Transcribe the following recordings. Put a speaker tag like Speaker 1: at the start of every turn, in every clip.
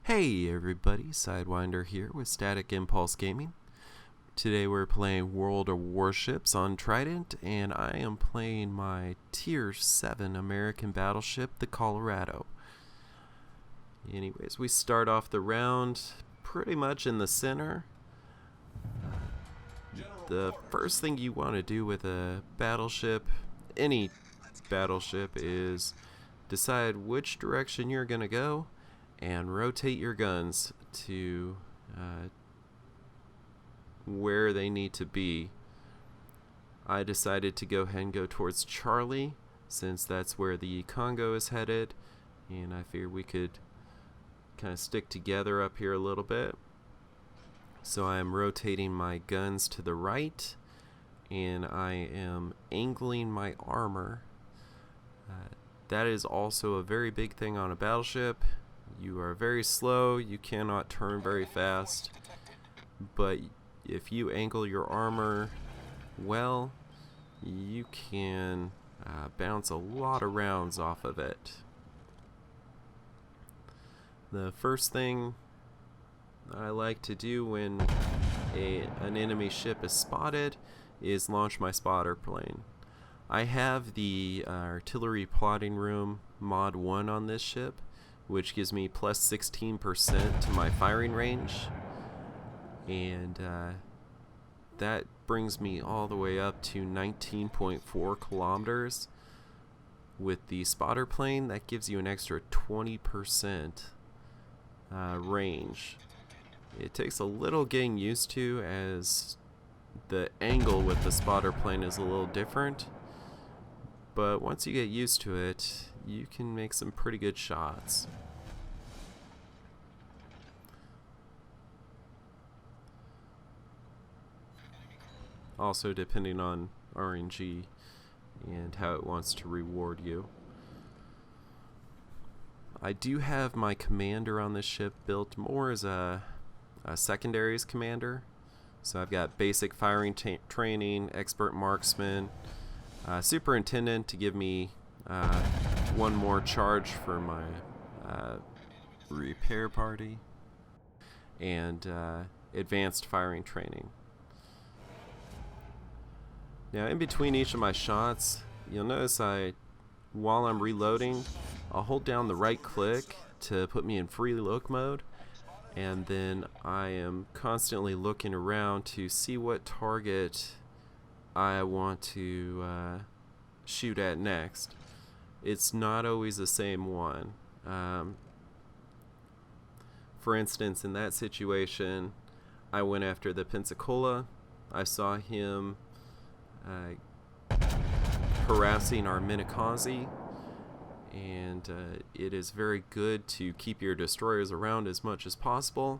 Speaker 1: Hey everybody, Sidewinder here with Static Impulse Gaming. Today we're playing World of Warships on Trident, and I am playing my Tier 7 American battleship, the Colorado. Anyways, we start off the round pretty much in the center. The first thing you want to do with a battleship, any battleship, is decide which direction you're going to go and rotate your guns to where they need to be. I decided to go ahead and go towards Charlie since that's where the Congo is headed, and I figured we could kind of stick together up here a little bit. So I am rotating my guns to the right, and I am angling my armor. That is also a very big thing on a battleship. You are very slow, you cannot turn very fast, but if you angle your armor well, you can bounce a lot of rounds off of it. The first thing I like to do when an enemy ship is spotted is launch my spotter plane. I have the artillery plotting room mod 1 on this ship, which gives me plus 16% to my firing range, and that brings me all the way up to 19.4 kilometers. With the spotter plane, that gives you an extra 20% range. It takes a little getting used to, as the angle with the spotter plane is a little different, but once you get used to it, you can make some pretty good shots. Also, depending on RNG and how it wants to reward you. I do have my commander on this ship built more as a secondaries commander. So I've got basic firing training, expert marksman, superintendent to give me one more charge for my repair party, and advanced firing training. Now, in between each of my shots, you'll notice while I'm reloading, I'll hold down the right click to put me in free look mode, and then I am constantly looking around to see what target I want to shoot at next. It's not always the same one. For instance, in that situation, I went after the Pensacola. I saw him harassing our Minakazi, and it is very good to keep your destroyers around as much as possible.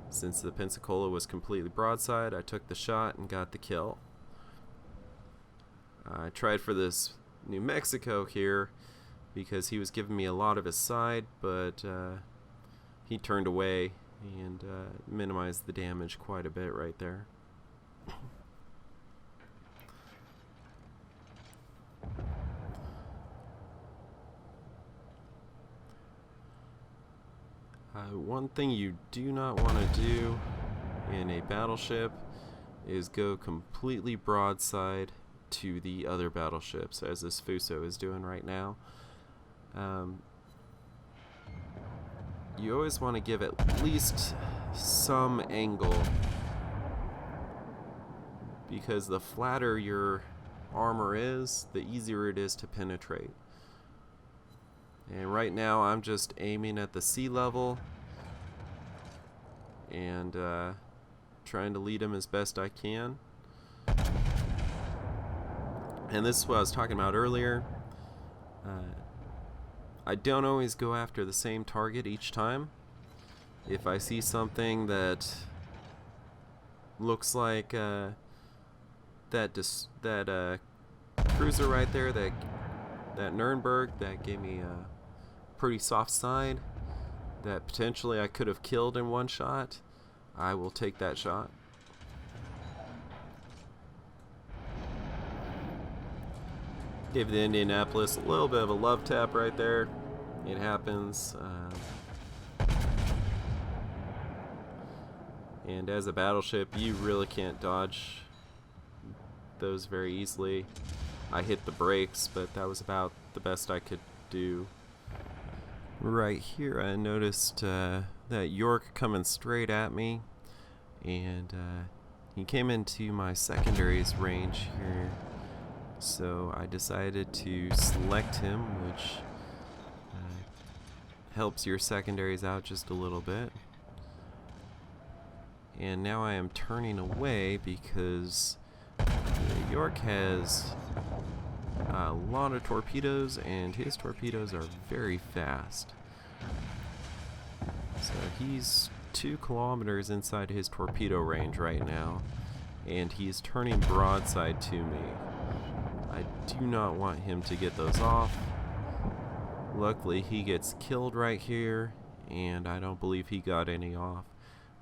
Speaker 1: Since the Pensacola was completely broadside, I took the shot and got the kill. I tried for this New Mexico here because he was giving me a lot of his side, but he turned away and minimized the damage quite a bit right there. One thing you do not want to do in a battleship is go completely broadside to the other battleships, as this Fuso is doing right now. You always want to give at least some angle, because the flatter your armor is, the easier it is to penetrate. And right now I'm just aiming at the sea level and trying to lead him as best I can. And this is what I was talking about earlier. I don't always go after the same target each time. If I see something that looks like that cruiser right there, that Nuremberg, that gave me a pretty soft side, that potentially I could have killed in one shot, I will take that shot. Gave the Indianapolis a little bit of a love tap right there. It happens. And as a battleship, you really can't dodge those very easily. I hit the brakes, but that was about the best I could do. Right here, I noticed that York coming straight at me, and he came into my secondaries range here, so I decided to select him, which helps your secondaries out just a little bit. And now I am turning away because York has a lot of torpedoes, and his torpedoes are very fast. So he's 2 kilometers inside his torpedo range right now, and he's turning broadside to me. I do not want him to get those off. Luckily, he gets killed right here, and I don't believe he got any off,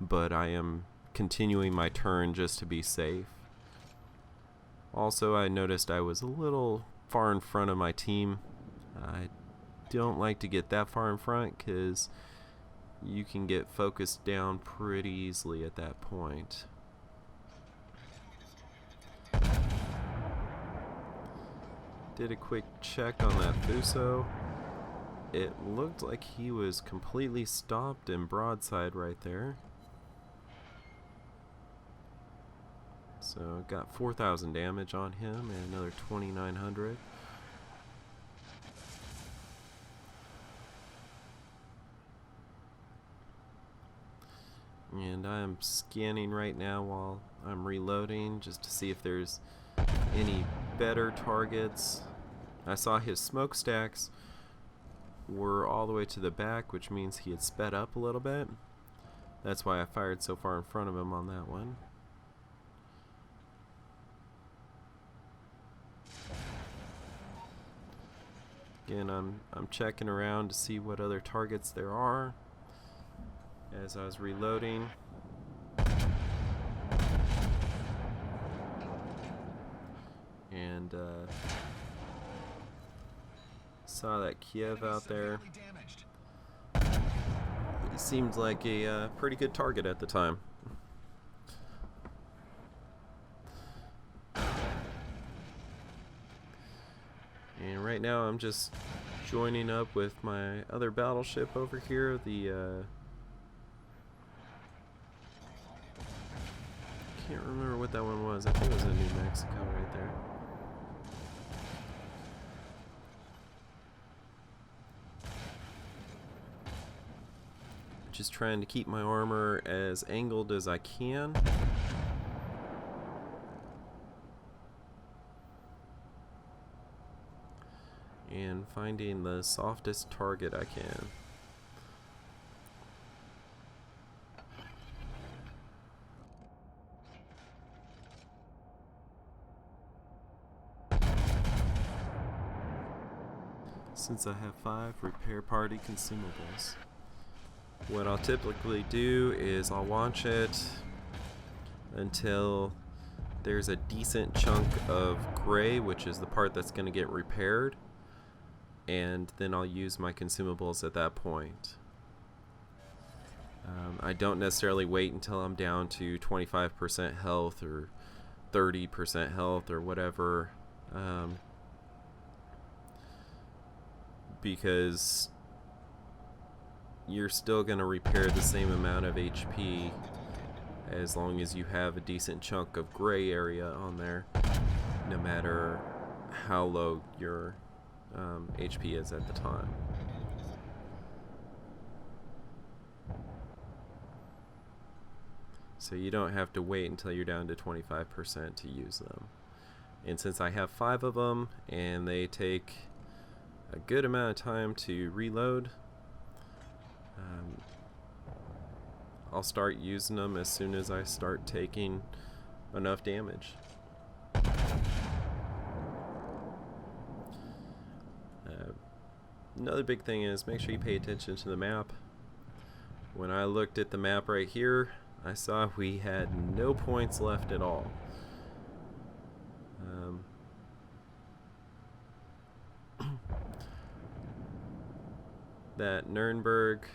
Speaker 1: but I am continuing my turn just to be safe. Also, I noticed I was a little far in front of my team. I don't like to get that far in front because you can get focused down pretty easily at that point. Did a quick check on that Fuso. It looked like he was completely stopped in broadside right there. So got 4,000 damage on him and another 2,900. And I'm scanning right now while I'm reloading just to see if there's any better targets. I saw his smokestacks were all the way to the back, which means he had sped up a little bit. That's why I fired so far in front of him on that one. Again, I'm checking around to see what other targets there are as I was reloading. And saw that Kiev out there. He seemed like a pretty good target at the time. And right now I'm just joining up with my other battleship over here, the can't remember what that one was. I think it was in New Mexico right there. Just trying to keep my armor as angled as I can. And finding the softest target I can. Since I have 5 repair party consumables, what I'll typically do is I'll watch it until there's a decent chunk of gray, which is the part that's going to get repaired, and then I'll use my consumables at that point. I don't necessarily wait until I'm down to 25% health or 30% health or whatever, because you're still going to repair the same amount of HP as long as you have a decent chunk of gray area on there, no matter how low your HP is at the time. So you don't have to wait until you're down to 25% to use them. And since I have 5 of them and they take a good amount of time to reload, I'll start using them as soon as I start taking enough damage. Another big thing is make sure you pay attention to the map. When I looked at the map right here, I saw we had no points left at all. That Nuremberg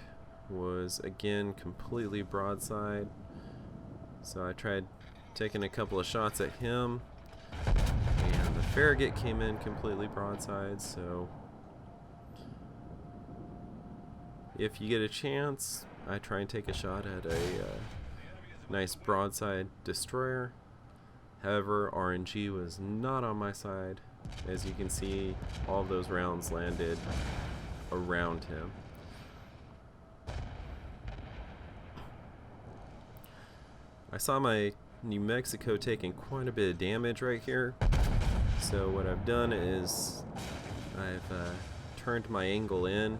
Speaker 1: was again completely broadside. So I tried taking a couple of shots at him, and the Farragut came in completely broadside. So if you get a chance, I try and take a shot at a nice broadside destroyer. However, RNG was not on my side. As you can see, all of those rounds landed around him. I saw my New Mexico taking quite a bit of damage right here. So what I've done is I've turned my angle in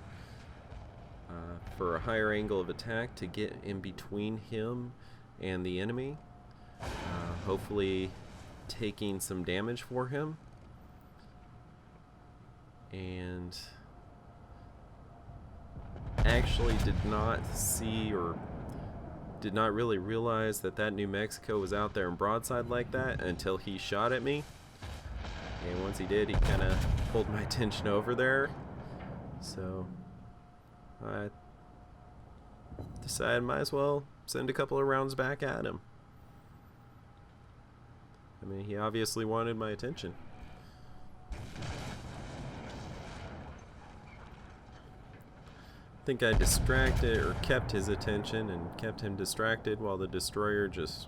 Speaker 1: for a higher angle of attack to get in between him and the enemy, hopefully taking some damage for him. And actually did not see or did not really realize that that New Mexico was out there in broadside like that until he shot at me. And once he did, he kind of pulled my attention over there. So I decided might as well send a couple of rounds back at him. I mean, he obviously wanted my attention. I think I distracted or kept his attention and kept him distracted while the destroyer just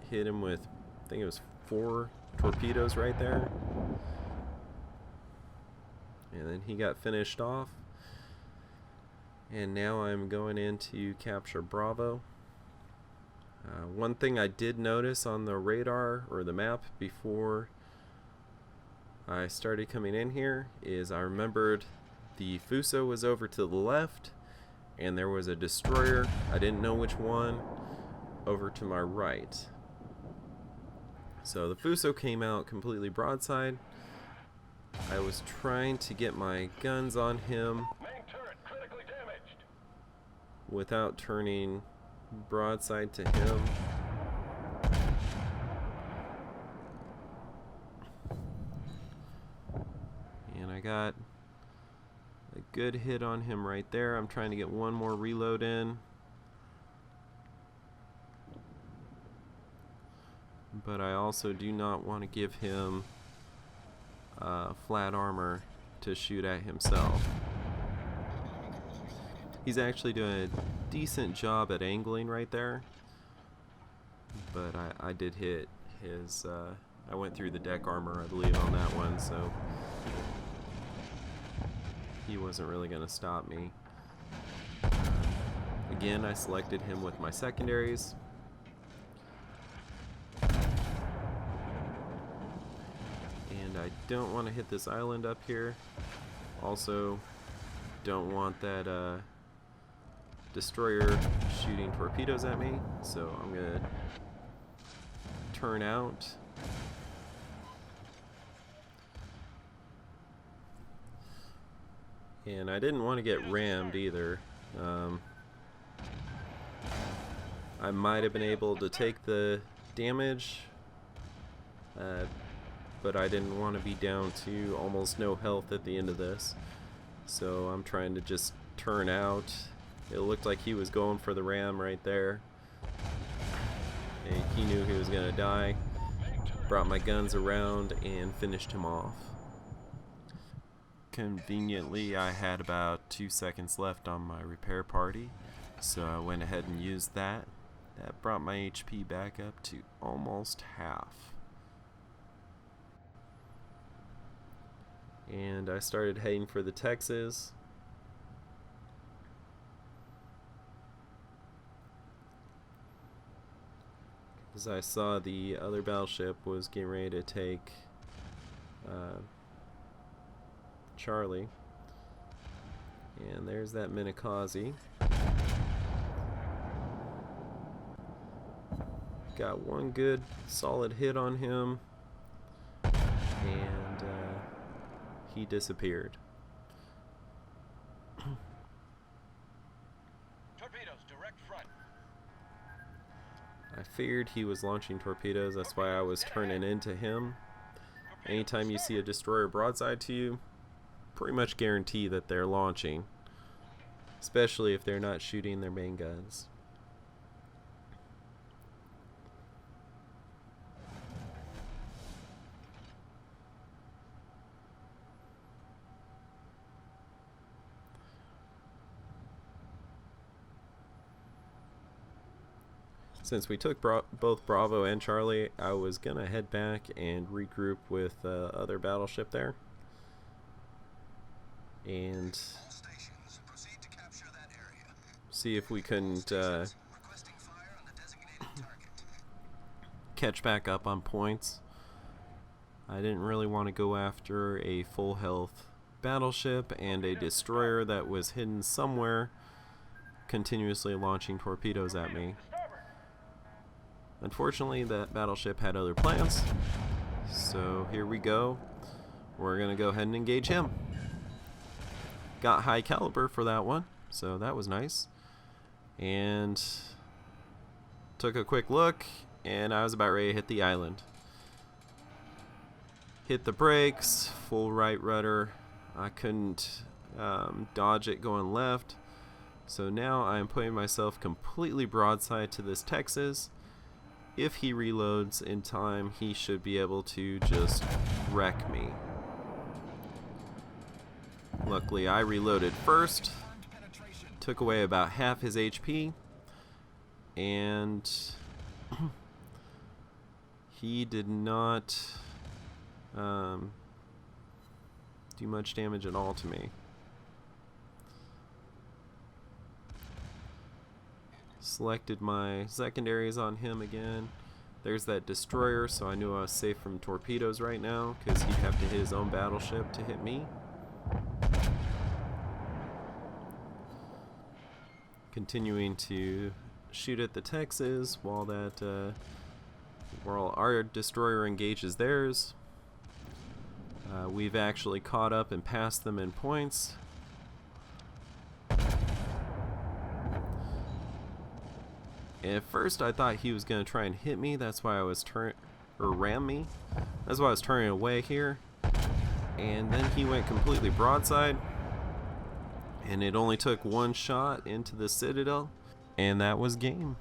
Speaker 1: hit him with, I think it was 4 torpedoes right there. And then he got finished off. And now I'm going in to capture Bravo. One thing I did notice on the radar or the map before I started coming in here is I remembered the Fuso was over to the left and there was a destroyer, I didn't know which one, over to my right. So the Fuso came out completely broadside. I was trying to get my guns on him without turning broadside to him. And I got a good hit on him right there. I'm trying to get one more reload in. But I also do not want to give him flat armor to shoot at himself. He's actually doing a decent job at angling right there, but I did hit his, I went through the deck armor, I believe, on that one, so he wasn't really going to stop me. Again, I selected him with my secondaries. And I don't want to hit this island up here. Also, don't want that destroyer shooting torpedoes at me, so I'm gonna turn out. And I didn't want to get rammed either. I might have been able to take the damage, but I didn't want to be down to almost no health at the end of this, so I'm trying to just turn out. It looked like he was going for the ram right there. And he knew he was gonna die. Brought my guns around and finished him off. Conveniently, I had about 2 seconds left on my repair party, so I went ahead and used that. That brought my HP back up to almost half. And I started heading for the Texas. As I saw the other battleship was getting ready to take Charlie. And there's that Minakazi. Got one good solid hit on him, and he disappeared.
Speaker 2: Torpedoes, direct front.
Speaker 1: I figured he was launching torpedoes, that's why I was turning into him. Anytime you see a destroyer broadside to you, pretty much guarantee that they're launching, especially if they're not shooting their main guns. since we took both Bravo and Charlie, I was gonna head back and regroup with the other battleship there, and see if we couldn't catch back up on points. I didn't really want to go after a full health battleship and a destroyer that was hidden somewhere, continuously launching torpedoes at me. Unfortunately, that battleship had other plans, so here we go. We're gonna go ahead and engage him. Got high caliber for that one, so that was nice. And took a quick look, and I was about ready to hit the island. Hit the brakes, full right rudder. I couldn't dodge it going left, so now I'm putting myself completely broadside to this Texas. If he reloads in time, he should be able to just wreck me. Luckily, I reloaded first, took away about half his HP, and he did not do much damage at all to me. Selected my secondaries on him again. There's that destroyer, so I knew I was safe from torpedoes right now, because he'd have to hit his own battleship to hit me. Continuing to shoot at the Texas while our destroyer engages theirs. We've actually caught up and passed them in points. At first I thought he was going to try and hit me, that's why I was ram me. That's why I was turning away here. And then he went completely broadside, and it only took one shot into the Citadel, and that was game.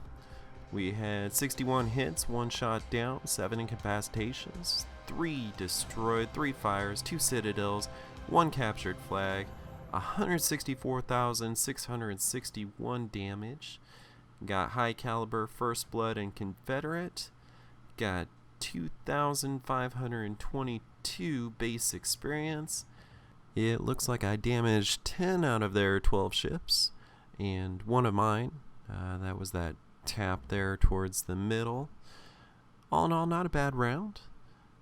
Speaker 1: We had 61 hits, 1 shot down, 7 incapacitations, 3 destroyed, 3 fires, 2 Citadels, 1 captured flag, 164,661 damage. Got high caliber First Blood and Confederate. Got 2,522 base experience. It looks like I damaged 10 out of their 12 ships, and one of mine. That was that tap there towards the middle. All in all, not a bad round.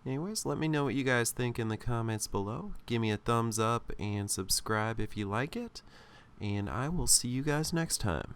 Speaker 1: Anyways, let me know what you guys think in the comments below. Give me a thumbs up and subscribe if you like it. And I will see you guys next time.